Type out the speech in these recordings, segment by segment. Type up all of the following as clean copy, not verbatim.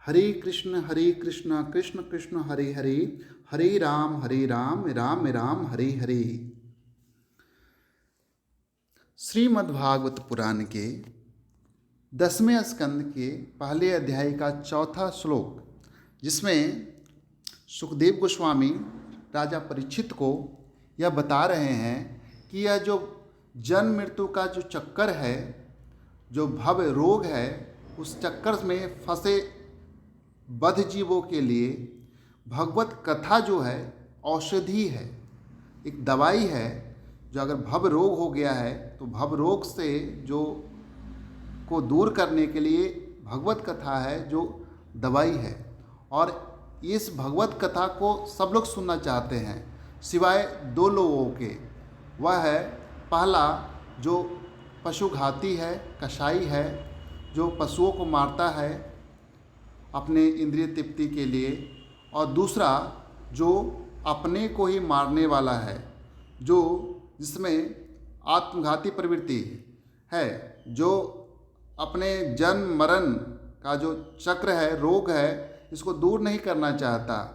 हरे कृष्ण कृष्ण कृष्ण हरे हरे, हरे राम राम राम हरे हरे। श्रीमद्भागवत पुराण के 10वें स्कंद के पहले अध्याय का चौथा श्लोक, जिसमें सुखदेव गोस्वामी राजा परीक्षित को यह बता रहे हैं कि यह जो जन्म मृत्यु का जो चक्कर है, जो भव रोग है, उस चक्कर में फंसे बद्ध जीवों के लिए भगवत कथा जो है औषधि है, एक दवाई है। जो अगर भव रोग हो गया है तो भव रोग से जो को दूर करने के लिए भगवत कथा है जो दवाई है। और इस भगवत कथा को सब लोग सुनना चाहते हैं सिवाय दो लोगों के। वह है पहला जो पशुघाती है, कसाई है, जो पशुओं को मारता है अपने इंद्रिय तृप्ति के लिए, और दूसरा जो अपने को ही मारने वाला है, जो जिसमें आत्मघाती प्रवृत्ति है, जो अपने जन्म मरण का जो चक्र है, रोग है, इसको दूर नहीं करना चाहता,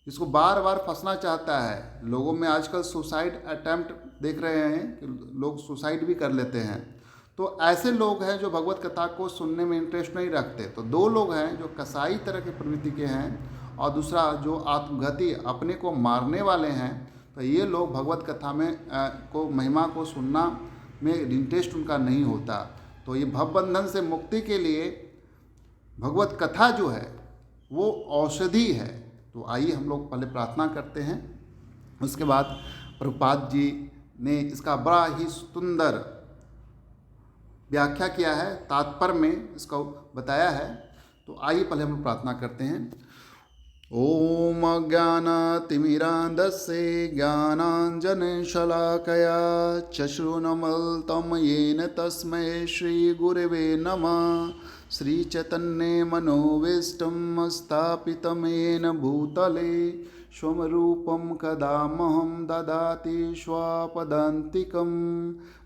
इसको बार बार फंसना चाहता है। लोगों में आजकल सुसाइड अटेम्प्ट देख रहे हैं कि लोग सुसाइड भी कर लेते हैं। तो ऐसे लोग हैं जो भगवत कथा को सुनने में इंटरेस्ट नहीं रखते। तो दो लोग हैं जो कसाई तरह की प्रवृत्ति के हैं, और दूसरा जो आत्मघाती अपने को मारने वाले हैं। तो ये लोग भगवत कथा में को महिमा को सुनना में इंटरेस्ट उनका नहीं होता। तो ये भवबंधन से मुक्ति के लिए भगवत कथा जो है वो औषधि है। तो आइए हम लोग पहले प्रार्थना करते हैं, उसके बाद प्रभुपाद जी ने इसका बड़ा ही सुंदर व्याख्या किया है, तात्पर्य में इसको बताया है। तो आइए पहले हम प्रार्थना करते हैं। ओम अज्ञानतिमिरान्धस्य ज्ञानाञ्जनशलाकया चक्षुरुन्मीलितं येन तस्मै श्रीगुरवे नमः। श्रीचैतन्यमनोभीष्टं स्थापितं येन भूतले स्वरूपं कदा मह्यं ददाति स्वपदान्तिकं।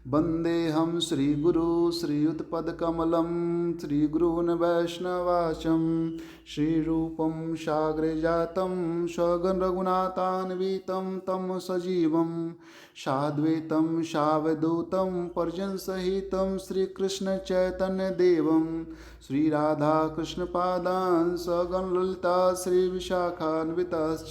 वन्देऽहं श्रीगुरु श्रीयुतपदकमलं श्रीगुरून् वैष्णवांश्च श्रीरूपं साग्रजातं सगण रघुनाथान्वितं तं सजीवं साद्वैतं सावधूतं परिजनसहितं श्रीकृष्णचैतन्यदेवं श्रीराधाकृष्णपादान् सगण ललिता श्रीविशाखान्विताश्च।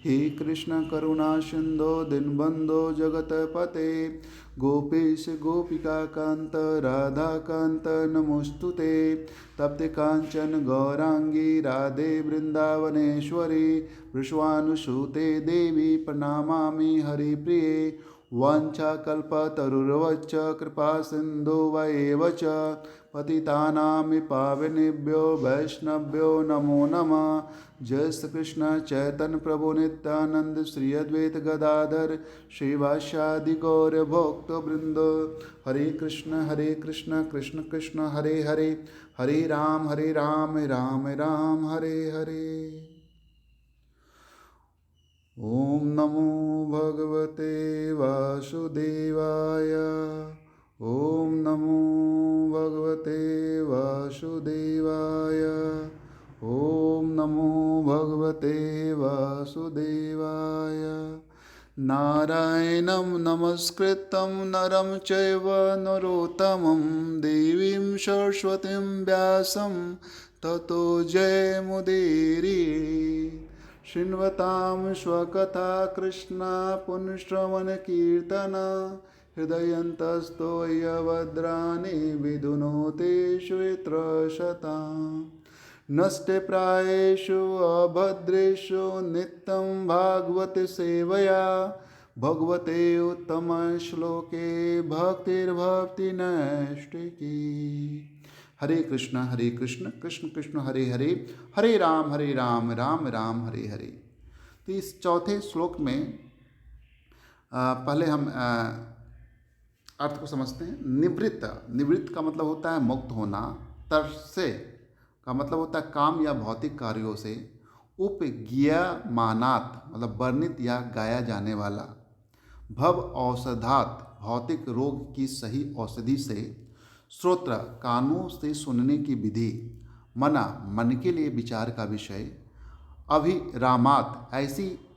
हे कृष्ण करुणा सिंधो दीनबंधो जगतपते गोपेश गोपिका कांत राधा कांत नमोस्तुते। तप्त कांचन गौरांगी राधे वृंदावनेश्वरी वृषभानुसुते देवी प्रणमामि हरिप्रिये। वाञ्छाकल्पतरुर्वश्च कृपा सिन्धु एव च पतितानां पावनेभ्यो वैष्णव्यो नमो नमः। जय श्री कृष्ण चैतन्य प्रभु नित्यानंद श्री अद्वैत गदाधर श्रीवासादि गौर भक्त वृंद। हरे कृष्ण कृष्ण कृष्ण हरे हरे, हरे राम राम राम हरे हरे। ओम नमो भगवते वासुदेवाय। ओम नमो भगवते वासुदेवाय। ओम नमो भगवते वासुदेवाय। नारायणं नमस्कृतं नरं चैव नरोत्तमं देवीं सरस्वतीं व्यासं ततो जयमुदीरये। शृण्वतां स्वकथा कृष्णा पुण्यश्रवणकीर्तना हृदयन्तस्थो यवद्राणि विधुनोते श्वेत्रशताम्। नष्टे प्रायेषु अभद्रेषु नित्यं भागवत सेवया भगवते उत्तम श्लोके भक्तिर्भवति नैष्टिकी। हरे कृष्ण कृष्ण कृष्ण हरे हरे, हरे राम राम राम हरे हरे। तो इस चौथे श्लोक में पहले हम अर्थ को समझते हैं। निवृत्त का मतलब होता है मुक्त होना। तरसे का मतलब होता है काम या भौतिक कार्यों से। उपज्ञामानात् मतलब वर्णित या गाया जाने वाला। भव औषधात् भौतिक रोग की सही औषधि से। श्रोत्र कानों से सुनने की विधि। मना मन के लिए विचार का विषय। अभिरामात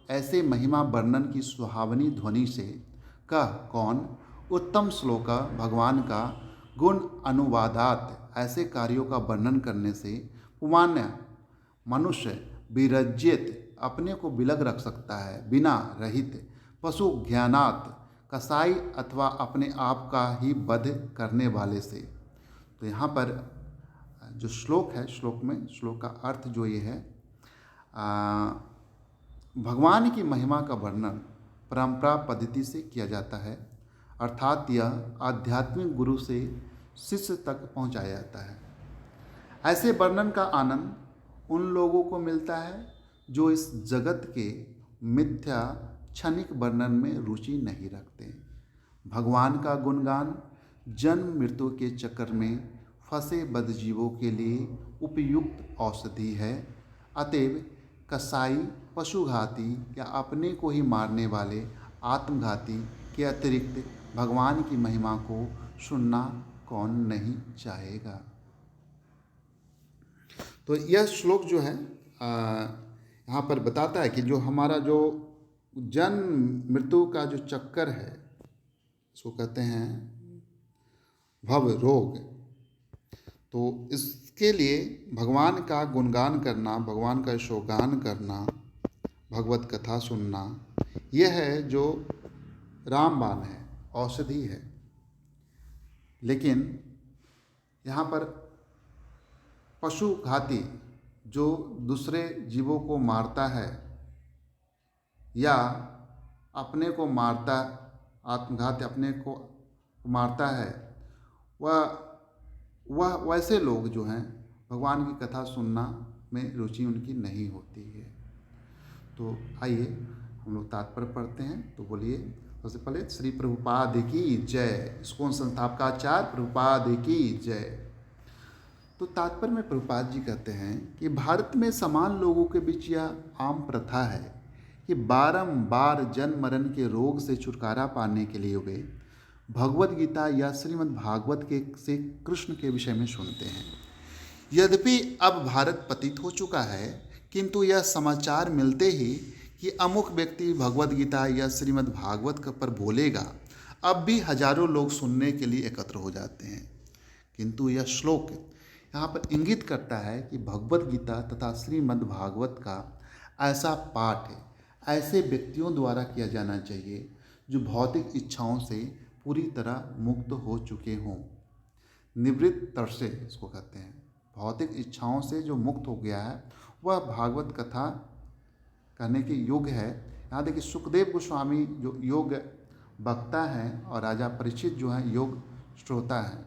ऐसे महिमा वर्णन की सुहावनी ध्वनि से कह कौन। उत्तम श्लोक भगवान का गुण अनुवादात ऐसे कार्यों का वर्णन करने से पुमान्य मनुष्य विरज्यत अपने को विलग रख सकता है। बिना रहित पशु ज्ञानात कसाई अथवा अपने आप का ही वध करने वाले से। तो यहाँ पर जो श्लोक है, श्लोक का अर्थ जो ये है, भगवान की महिमा का वर्णन परंपरा पद्धति से किया जाता है, अर्थात यह आध्यात्मिक गुरु से शिष्य तक पहुंचाया जाता है। ऐसे वर्णन का आनंद उन लोगों को मिलता है जो इस जगत के मिथ्या क्षणिक वर्णन में रुचि नहीं रखते। भगवान का गुणगान जन्म मृत्यु के चक्कर में फंसे बद्धजीवों के लिए उपयुक्त औषधि है। अतएव कसाई, पशुघाती या अपने को ही मारने वाले आत्मघाती के अतिरिक्त भगवान की महिमा को सुनना कौन नहीं चाहेगा। तो यह श्लोक जो है यहाँ पर बताता है कि जो हमारा जो जन्म मृत्यु का जो चक्कर है, इसको कहते हैं भव रोग। तो इसके लिए भगवान का गुणगान करना, भगवान का यशोगान करना, भगवत कथा सुनना, यह है जो रामबाण है, औषधि है। लेकिन यहाँ पर पशुघाती जो दूसरे जीवों को मारता है या अपने को मारता, आत्मघाती अपने को मारता है, वह वैसे लोग जो हैं भगवान की कथा सुनना में रुचि उनकी नहीं होती है। तो आइए हम लोग तात्पर्य पढ़ते हैं। तो बोलिए सबसे पहले श्री प्रभुपाद की जय। इस्कॉन संस्थापकाचार्य प्रभुपाद की जय। तो तात्पर्य में प्रभुपाद जी कहते हैं कि भारत में समान लोगों के बीच यह आम प्रथा है कि बारंबार जन्म मरण के रोग से छुटकारा पाने के लिए वे भगवद गीता या श्रीमद् भागवत के से कृष्ण के विषय में सुनते हैं। यद्यपि अब भारत पतित हो चुका है, किंतु यह समाचार मिलते ही कि अमुक व्यक्ति भगवद गीता या श्रीमद् भागवत पर बोलेगा, अब भी हजारों लोग सुनने के लिए एकत्र हो जाते हैं। किंतु यह श्लोक यहाँ पर इंगित करता है कि भगवद गीता तथा श्रीमद् भागवत का ऐसा पाठ ऐसे व्यक्तियों द्वारा किया जाना चाहिए जो भौतिक इच्छाओं से पूरी तरह मुक्त हो चुके हों। निवृत्त तरसे इसको कहते हैं, भौतिक इच्छाओं से जो मुक्त हो गया है वह भागवत कथा कहने के योग्य है। यहाँ देखिए सुखदेव गोस्वामी जो योग वक्ता हैं और राजा परीक्षित जो हैं योग श्रोता हैं।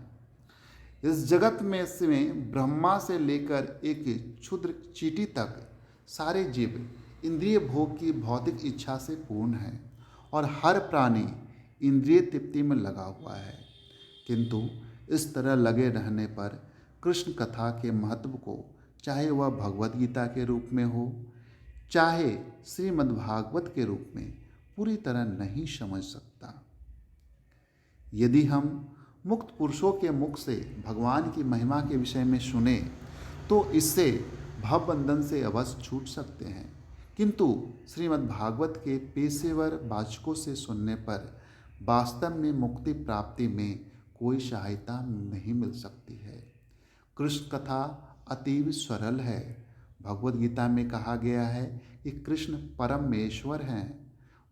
इस जगत में ब्रह्मा से लेकर एक क्षुद्र चींटी तक सारे जीव इंद्रिय भोग की भौतिक इच्छा से पूर्ण है और हर प्राणी इंद्रिय तृप्ति में लगा हुआ है। किंतु इस तरह लगे रहने पर कृष्ण कथा के महत्व को चाहे वह भगवद गीता के रूप में हो, चाहे श्रीमद् भागवत के रूप में, पूरी तरह नहीं समझ सकता। यदि हम मुक्त पुरुषों के मुख से भगवान की महिमा के विषय में सुने तो इससे भवबंधन से अवश्य छूट सकते हैं। किंतु श्रीमद् भागवत के पेशेवर वाचकों से सुनने पर वास्तव में मुक्ति प्राप्ति में कोई सहायता नहीं मिल सकती है। कृष्ण कथा अतीव सरल है। भगवद गीता में कहा गया है कि कृष्ण परमेश्वर हैं।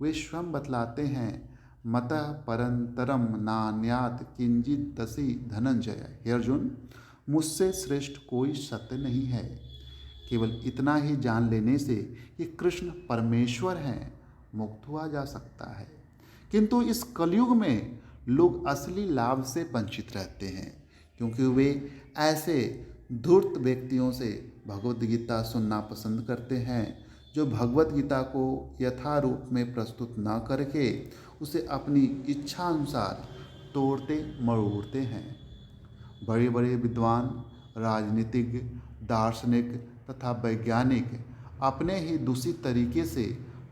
वे स्वयं बतलाते हैं, मतः परंतरम नान्यात किंचित दसी धनंजय। हे अर्जुन, मुझसे श्रेष्ठ कोई सत्य नहीं है। केवल इतना ही जान लेने से कि कृष्ण परमेश्वर हैं मुक्त हुआ जा सकता है। किंतु इस कलयुग में लोग असली लाभ से वंचित रहते हैं, क्योंकि वे ऐसे धूर्त व्यक्तियों से भगवद गीता सुनना पसंद करते हैं जो भगवद गीता को यथारूप में प्रस्तुत न करके उसे अपनी इच्छा अनुसार तोड़ते मरोड़ते हैं। बड़े बड़े विद्वान, राजनीतिज्ञ, दार्शनिक तथा वैज्ञानिक अपने ही दूषित तरीके से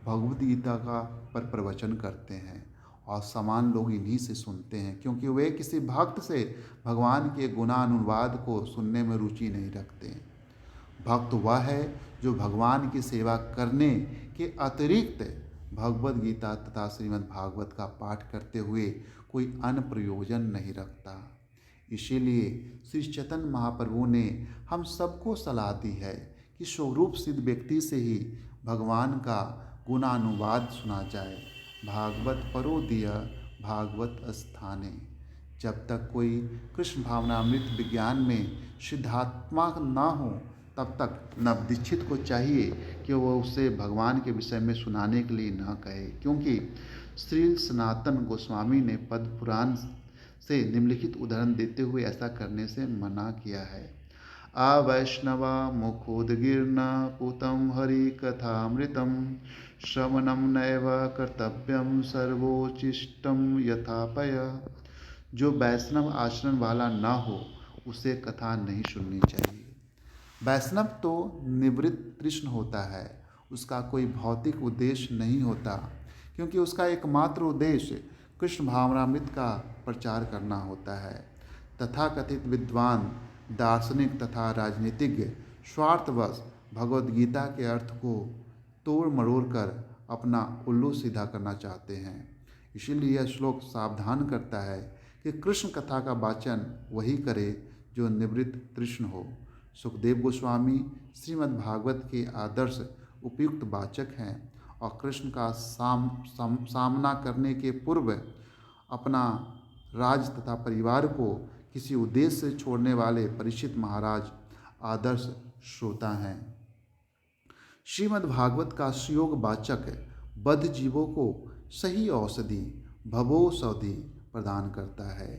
भगवद गीता का पर प्रवचन करते हैं और समान लोग इन्हीं से सुनते हैं, क्योंकि वे किसी भक्त से भगवान के गुणानुवाद को सुनने में रुचि नहीं रखते हैं। भक्त वह है जो भगवान की सेवा करने के अतिरिक्त भगवद गीता तथा श्रीमद् भागवत का पाठ करते हुए कोई अन्य प्रयोजन नहीं रखता। इसीलिए श्री चैतन्य महाप्रभु ने हम सबको सलाह दी है कि स्वरूप सिद्ध व्यक्ति से ही भगवान का गुणानुवाद सुना जाए। भागवत परोदीय भागवत स्थाने। जब तक कोई कृष्ण भावनामृत विज्ञान में सिद्धात्मा न हो तब तक नवदीक्षित को चाहिए कि वह उसे भगवान के विषय में सुनाने के लिए न कहे, क्योंकि श्री सनातन गोस्वामी ने पद्म पुराण से निम्नलिखित उदाहरण देते हुए ऐसा करने से मना किया है। अवैष्णवा मुखोदगीर्ण पूतं हरि कथामृतम श्रवणम नैव कर्तव्यम सर्वोचिष्टम यथापय। जो वैष्णव आचरण वाला न हो उसे कथा नहीं सुननी चाहिए। वैष्णव तो निवृत्त कृष्ण होता है, उसका कोई भौतिक उद्देश्य नहीं होता, क्योंकि उसका एकमात्र उद्देश्य कृष्ण भावनामृत का प्रचार करना होता है। तथाकथित विद्वान, दार्शनिक तथा राजनीतिज्ञ स्वार्थवश भगवद गीता के अर्थ को तोड़ मरोड़ कर अपना उल्लू सीधा करना चाहते हैं। इसीलिए यह श्लोक सावधान करता है कि कृष्ण कथा का वाचन वही करे जो निवृत्त कृष्ण हो। सुखदेव गोस्वामी श्रीमद् भागवत के आदर्श उपयुक्त वाचक हैं और कृष्ण का सामना करने के पूर्व अपना राज तथा परिवार को किसी उद्देश्य से छोड़ने वाले परीक्षित महाराज आदर्श श्रोता हैं। श्रीमद् भागवत का सुयोग वाचक बद्ध जीवों को सही औषधि भवौषधि प्रदान करता है।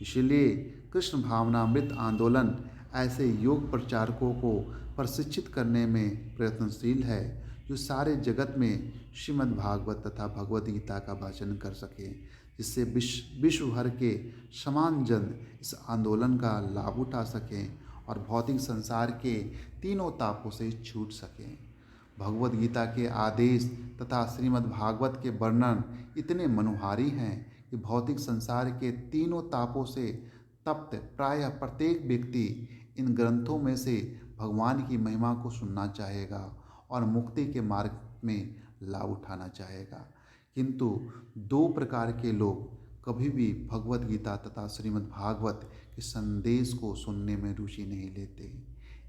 इसीलिए कृष्ण भावनामृत आंदोलन ऐसे योग प्रचारकों को प्रशिक्षित करने में प्रयत्नशील है जो सारे जगत में श्रीमद् भागवत तथा भगवद गीता का वाचन कर सके, जिससे विश्व भर के समान जन इस आंदोलन का लाभ उठा सकें और भौतिक संसार के तीनों तापों से छूट सकें। भगवद गीता के आदेश तथा श्रीमद् भागवत के वर्णन इतने मनोहारी हैं कि भौतिक संसार के तीनों तापों से तप्त प्रायः प्रत्येक व्यक्ति इन ग्रंथों में से भगवान की महिमा को सुनना चाहेगा और मुक्ति के मार्ग में लाभ उठाना चाहेगा। किंतु दो प्रकार के लोग कभी भी भगवद गीता तथा श्रीमद् भागवत के संदेश को सुनने में रुचि नहीं लेते।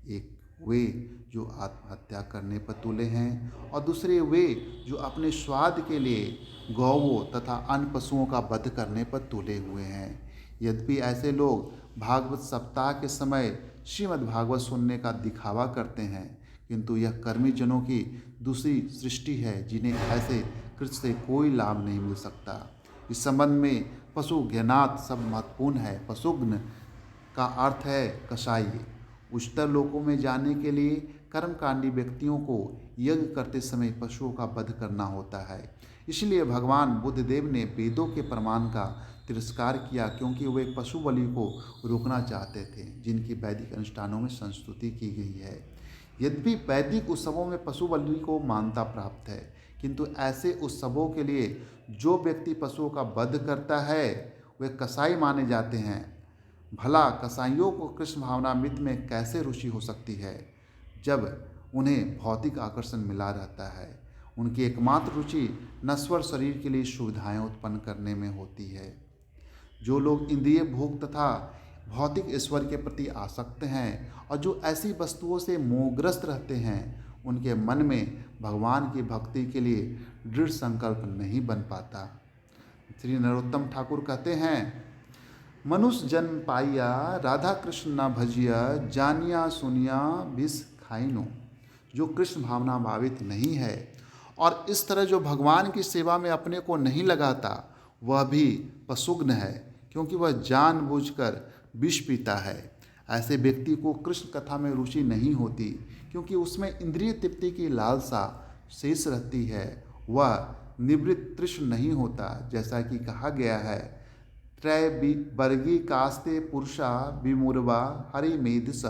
एक वे जो आत्महत्या करने पर तुले हैं और दूसरे वे जो अपने स्वाद के लिए गौवों तथा अन्य पशुओं का वध करने पर तुले हुए हैं। यद्यपि ऐसे लोग भागवत सप्ताह के समय श्रीमद् भागवत सुनने का दिखावा करते हैं, किंतु यह कर्मी जनों की दूसरी सृष्टि है जिन्हें ऐसे कृत्य से कोई लाभ नहीं मिल सकता। इस संबंध में पशु ज्ञानात् सब महत्वपूर्ण है। पशुघ्न का अर्थ है कसाई। उच्चतर लोकों में जाने के लिए कर्मकांडी व्यक्तियों को यज्ञ करते समय पशुओं का वध करना होता है। इसलिए भगवान बुद्धदेव ने वेदों के प्रमाण का तिरस्कार किया, क्योंकि वे पशु बलि को रोकना चाहते थे जिनकी वैदिक अनुष्ठानों में संस्तुति की गई है। यद्यपि वैदिक उत्सवों में पशु बलि को मान्यता प्राप्त है, किंतु ऐसे उत्सवों के लिए जो व्यक्ति पशुओं का वध करता है वे कसाई माने जाते हैं। भला कसाईयों को कृष्ण भावनामृत में कैसे रुचि हो सकती है जब उन्हें भौतिक आकर्षण मिला रहता है। उनकी एकमात्र रुचि नश्वर शरीर के लिए सुविधाएं उत्पन्न करने में होती है। जो लोग इंद्रिय भोग तथा भौतिक ईश्वर के प्रति आसक्त हैं और जो ऐसी वस्तुओं से मोहग्रस्त रहते हैं, उनके मन में भगवान की भक्ति के लिए दृढ़ संकल्प नहीं बन पाता। श्री नरोत्तम ठाकुर कहते हैं, मनुष्य जन्म पाइया राधा कृष्ण न भजिया जानिया सुनिया विष खाइनो। जो कृष्ण भावना भावित नहीं है और इस तरह जो भगवान की सेवा में अपने को नहीं लगाता, वह भी पशुघ्न है, क्योंकि वह जानबूझकर विष पीता है। ऐसे व्यक्ति को कृष्ण कथा में रुचि नहीं होती, क्योंकि उसमें इंद्रिय तृप्ति की लालसा शेष रहती है। वह निवृत्त तृष्ण नहीं होता, जैसा कि कहा गया है, त्रैवर्गी कास्ते पुरुषा विमुरवा हरिमेधस,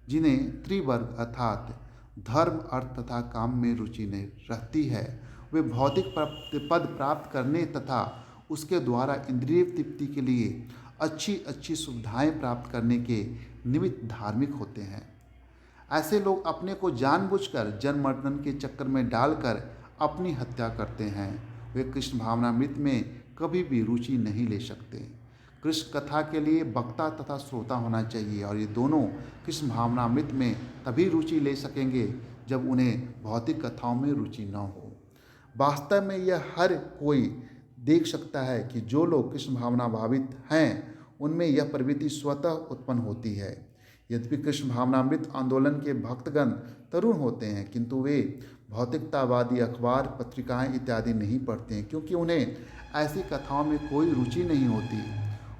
जिन्हें त्रिवर्ग अर्थात धर्म अर्थ तथा काम में रुचि नहीं रहती है, वे भौतिक पद प्राप्त करने तथा उसके द्वारा इंद्रिय तृप्ति के लिए अच्छी अच्छी सुविधाएं प्राप्त करने के निमित्त धार्मिक होते हैं। ऐसे लोग अपने को जानबूझकर जन्म मरण के चक्कर में डालकर अपनी हत्या करते हैं। वे कृष्ण भावनामृत में कभी भी रुचि नहीं ले सकते। कृष्ण कथा के लिए वक्ता तथा श्रोता होना चाहिए और ये दोनों कृष्ण भावनामृत में तभी रुचि ले सकेंगे जब उन्हें भौतिक कथाओं में रुचि न हो। वास्तव में यह हर कोई देख सकता है कि जो लोग कृष्ण भावना भावित हैं उनमें यह प्रवृत्ति स्वतः उत्पन्न होती है। यद्यपि कृष्ण भावनामृत आंदोलन के भक्तगण तरुण होते हैं, किंतु वे भौतिकतावादी अखबार, पत्रिकाएं इत्यादि नहीं पढ़ते हैं, क्योंकि उन्हें ऐसी कथाओं में कोई रुचि नहीं होती।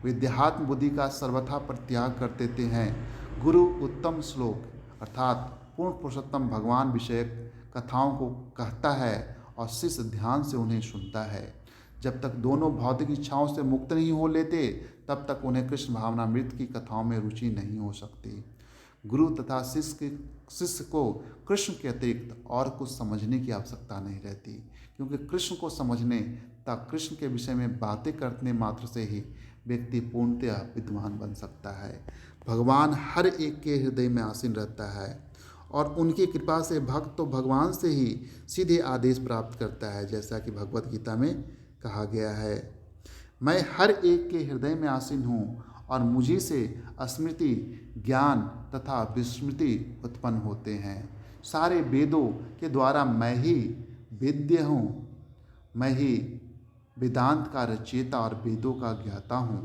वे देहात्म बुद्धि का सर्वथा परित्याग कर देते हैं। गुरु उत्तम श्लोक अर्थात पूर्ण पुरुषोत्तम भगवान विषयक कथाओं को कहता है और शिष्य ध्यान से उन्हें सुनता है। जब तक दोनों भौतिक इच्छाओं से मुक्त नहीं हो लेते, तब तक उन्हें कृष्ण भावनामृत की कथाओं में रुचि नहीं हो सकती। गुरु तथा शिष्य को कृष्ण के अतिरिक्त और कुछ समझने की आवश्यकता नहीं रहती, क्योंकि कृष्ण को समझने तक कृष्ण के विषय में बातें करने मात्र से ही व्यक्ति पूर्णतः विद्वान बन सकता है। भगवान हर एक के हृदय में आसीन रहता है और उनकी कृपा से भक्त तो भगवान से ही सीधे आदेश प्राप्त करता है, जैसा कि भगवत गीता में कहा गया है, मैं हर एक के हृदय में आसीन हूँ और मुझी से स्मृति, ज्ञान तथा विस्मृति उत्पन्न होते हैं। सारे वेदों के द्वारा मैं ही वेद्य हूँ, मैं ही वेदांत का रचयिता और वेदों का ज्ञाता हूँ।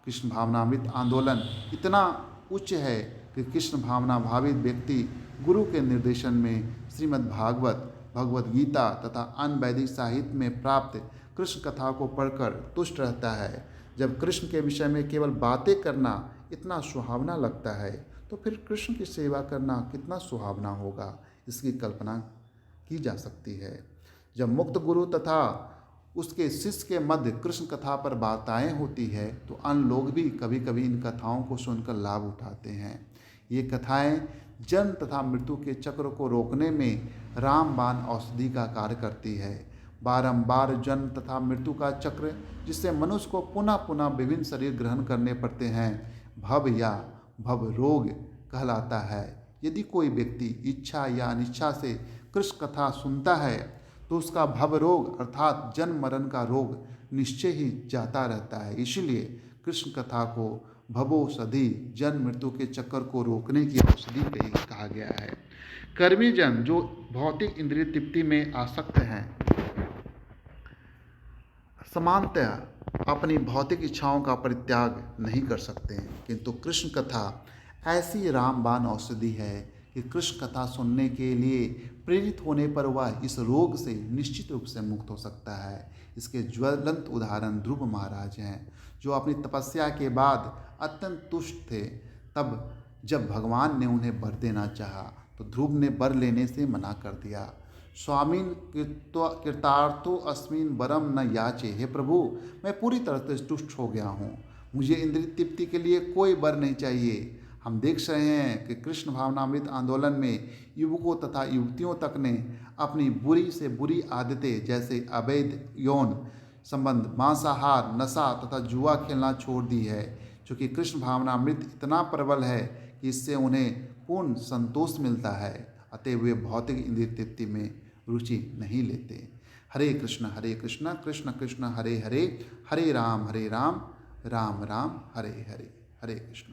कृष्ण भावनामृत आंदोलन इतना उच्च है कि कृष्ण भावना भावित व्यक्ति गुरु के निर्देशन में श्रीमद् भागवत, भगवद गीता तथा अन्य वैदिक साहित्य में प्राप्त कृष्ण कथा को पढ़कर तुष्ट रहता है। जब कृष्ण के विषय में केवल बातें करना इतना सुहावना लगता है, तो फिर कृष्ण की सेवा करना कितना सुहावना होगा, इसकी कल्पना की जा सकती है। जब मुक्त गुरु तथा उसके शिष्य के मध्य कृष्ण कथा पर बातें होती है, तो अन्य लोग भी कभी कभी इन कथाओं को सुनकर लाभ उठाते हैं। ये कथाएं जन्म तथा मृत्यु के चक्र को रोकने में रामबाण औषधि का कार्य करती है। बारंबार जन्म तथा मृत्यु का चक्र, जिससे मनुष्य को पुनः पुनः विभिन्न शरीर ग्रहण करने पड़ते हैं, भव या भव रोग कहलाता है। यदि कोई व्यक्ति इच्छा या अनिच्छा से कृष्ण कथा सुनता है, तो उसका भव रोग अर्थात जन्म मरण का रोग निश्चय ही जाता रहता है। इसलिए कृष्ण कथा को भवौषधि, जन्म मृत्यु के चक्कर को रोकने की औषधि कहा गया है। कर्मी जन जो भौतिक इंद्रिय तृप्ति में आसक्त हैं, समानतः अपनी भौतिक इच्छाओं का परित्याग नहीं कर सकते हैं, किंतु कृष्ण कथा ऐसी रामबाण औषधि है कि कृष्ण कथा सुनने के लिए प्रेरित होने पर वह इस रोग से निश्चित रूप से मुक्त हो सकता है। इसके ज्वलंत उदाहरण ध्रुव महाराज हैं, जो अपनी तपस्या के बाद अत्यंत तुष्ट थे। तब जब भगवान ने उन्हें वर देना चाहा, तो ध्रुव ने वर लेने से मना कर दिया। स्वामीन कृतार्थो अस्मिन वरम न याचे, हे प्रभु मैं पूरी तरह से तुष्ट हो गया हूँ, मुझे इंद्रिय तृप्ति के लिए कोई वर नहीं चाहिए। हम देख रहे हैं कि कृष्ण भावनामृत आंदोलन में युवकों तथा युवतियों तक ने अपनी बुरी से बुरी आदतें जैसे अवैध यौन संबंध, मांसाहार, नशा तथा जुआ खेलना छोड़ दी है, क्योंकि कृष्ण भावनामृत इतना प्रबल है कि इससे उन्हें पूर्ण संतोष मिलता है। अतः वे भौतिक इंद्रिय तृप्ति में रुचि नहीं लेते। हरे कृष्ण कृष्ण कृष्ण हरे हरे, हरे राम राम राम हरे हरे। हरे कृष्ण।